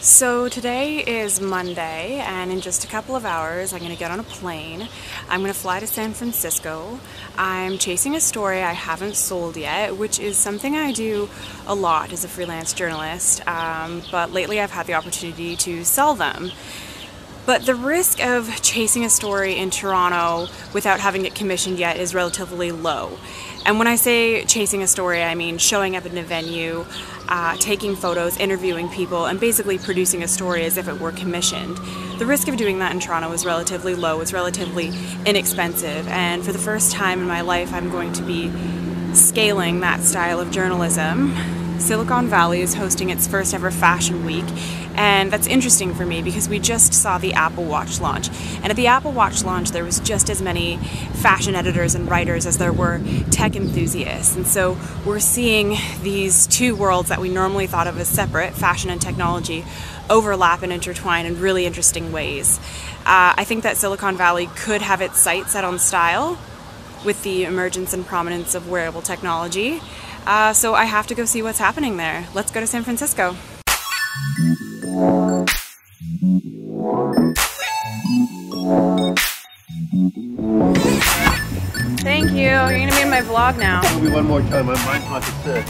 So today is Monday, and in just a couple of hours I'm going to get on a plane. I'm going to fly to San Francisco. I'm chasing a story I haven't sold yet, which is something I do a lot as a freelance journalist, but lately I've had the opportunity to sell them. But the risk of chasing a story in Toronto without having it commissioned yet is relatively low. And when I say chasing a story, I mean showing up in a venue, taking photos, interviewing people, and basically producing a story as if it were commissioned. The risk of doing that in Toronto is relatively low, it's relatively inexpensive, and for the first time in my life I'm going to be scaling that style of journalism. Silicon Valley is hosting its first ever fashion week, and that's interesting for me because we just saw the Apple Watch launch, and at the Apple Watch launch there was just as many fashion editors and writers as there were tech enthusiasts, and so we're seeing these two worlds that we normally thought of as separate, fashion and technology, overlap and intertwine in really interesting ways. I think that Silicon Valley could have its sights set on style with the emergence and prominence of wearable technology. So I have to go see what's happening there. Let's go to San Francisco. Thank you. You're gonna be in my vlog now. It'll be one more time. I'm mindful to sit.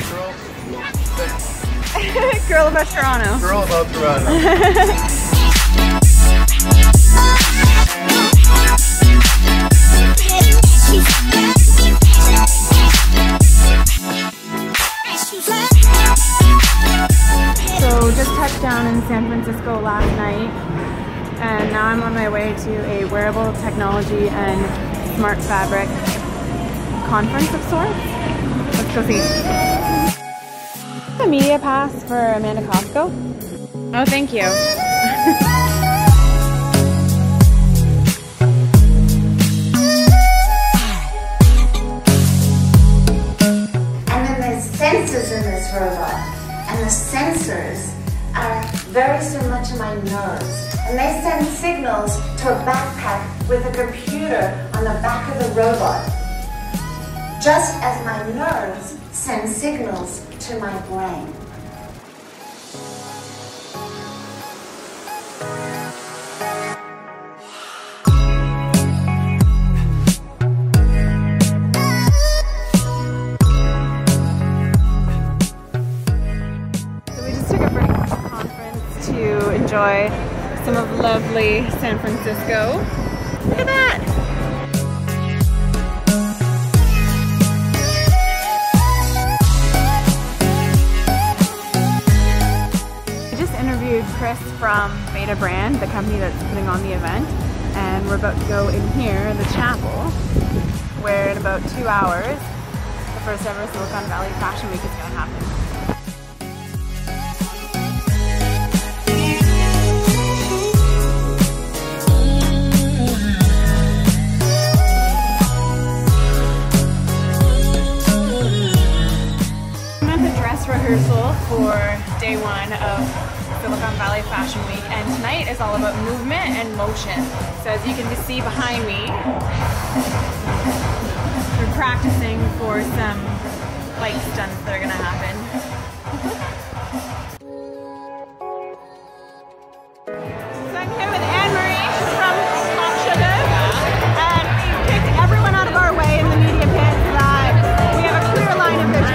Girl, Girl about Toronto. Girl about Toronto. So just touched down in San Francisco last night, and now I'm on my way to a wearable technology and smart fabric conference of sorts. Let's go see. A media pass for Amanda Cosco. Oh, thank you. Sensors in this robot, and the sensors are very similar to my nerves, and they send signals to a backpack with a computer on the back of the robot, just as my nerves send signals to my brain. To enjoy some of lovely San Francisco. Look at that! I just interviewed Chris from Beta Brand, the company that's putting on the event, and we're about to go in here, the chapel, where in about 2 hours, the first ever Silicon Valley Fashion Week is going to happen. Rehearsal for day one of Silicon Valley Fashion Week, and tonight is all about movement and motion. So as you can see behind me, we're practicing for some bike stunts that are going to happen. So I'm here with Anne-Marie, she's from Hot Sugar, and we kicked everyone out of our way in the media pit so that we have a clear line of vision.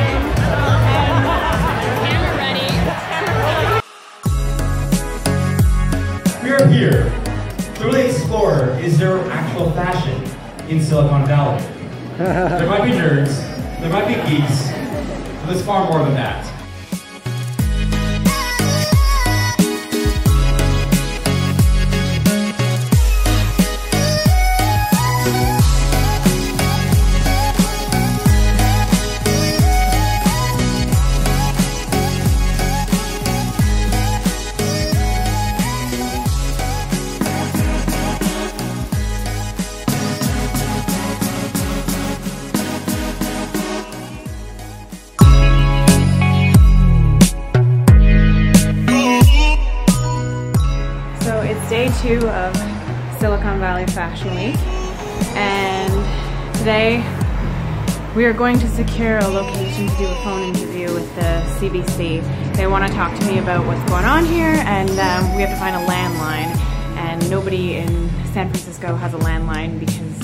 We're here to really explore, is there actual fashion in Silicon Valley? There might be nerds, there might be geeks, but there's far more than that. Day 2 of Silicon Valley Fashion Week, and today We are going to secure a location to do a phone interview with the CBC. They want to talk to me about what's going on here, and we have to find a landline. And nobody in San Francisco has a landline because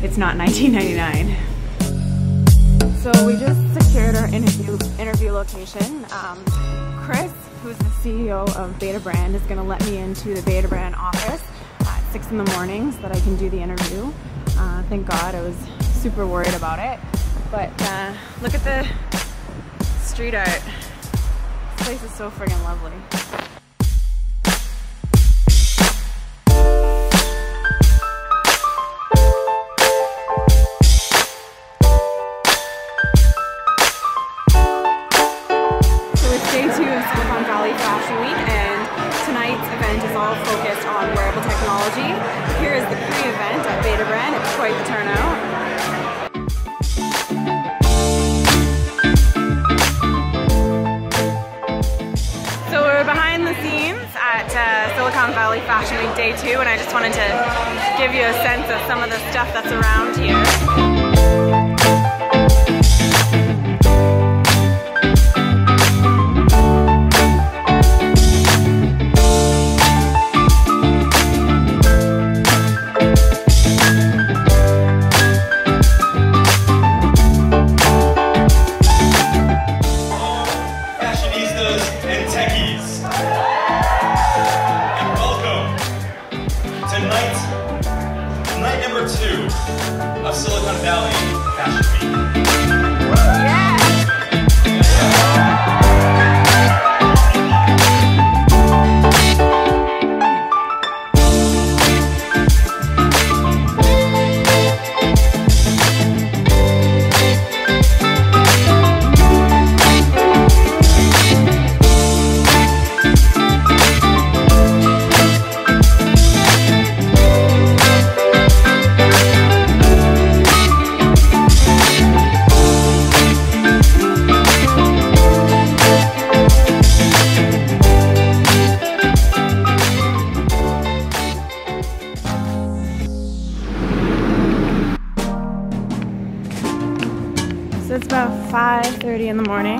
it's not 1999. So we just secured our interview location. Chris, who's the CEO of Beta Brand, is going to let me into the Beta Brand office at 6 in the morning so that I can do the interview. Thank God, I was super worried about it. But look at the street art. This place is so friggin' lovely. So it's day 2 of Silicon Valley Fashion Week, and tonight's event is all focused on wearable technology. Here is the pre-event at Beta Brand. It's quite the turnout. Behind the scenes at Silicon Valley Fashion Week Day 2, and I just wanted to give you a sense of some of the stuff that's around here. Night number 2 of Silicon Valley Fashion Week. So it's about 5:30 in the morning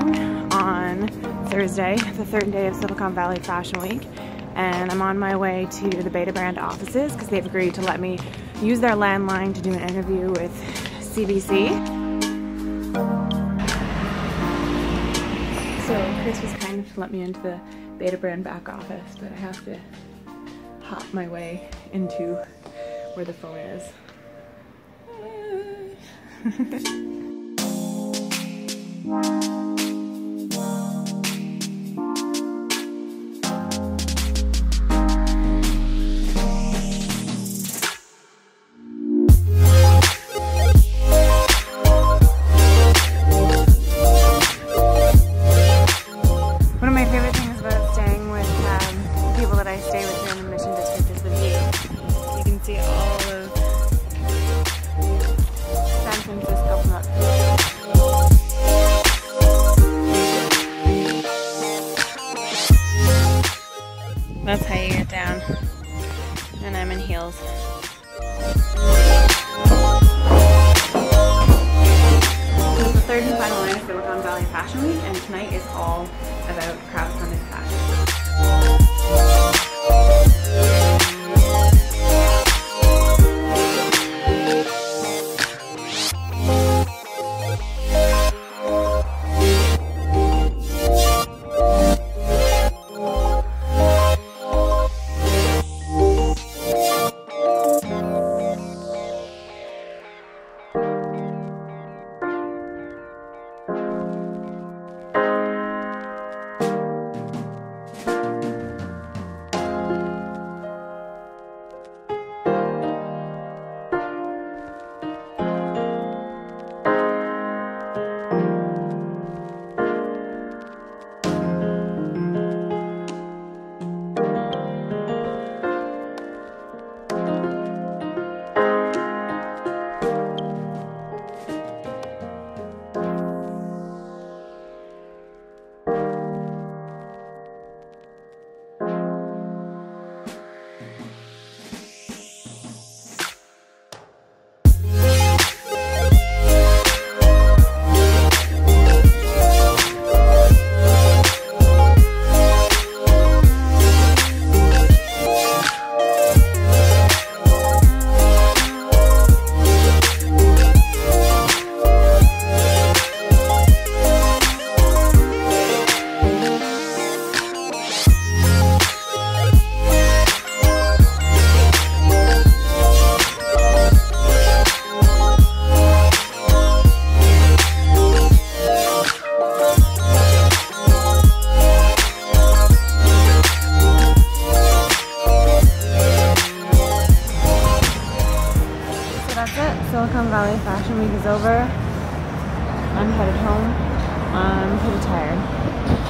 on Thursday, the 3rd day of Silicon Valley Fashion Week, and I'm on my way to the Beta Brand offices because they've agreed to let me use their landline to do an interview with CBC. So Chris was kind enough to let me into the Beta Brand back office, but I have to hop my way into where the phone is. One of my favorite things about staying with people that I stay with here in the Mission District is the view. You can see all of San Francisco from up here. That's how you get down. And I'm in heels. This is the 3rd and final night of Silicon Valley Fashion Week, and tonight is all about crowdfunded fashion. fashion week is over. I'm headed home. I'm pretty tired.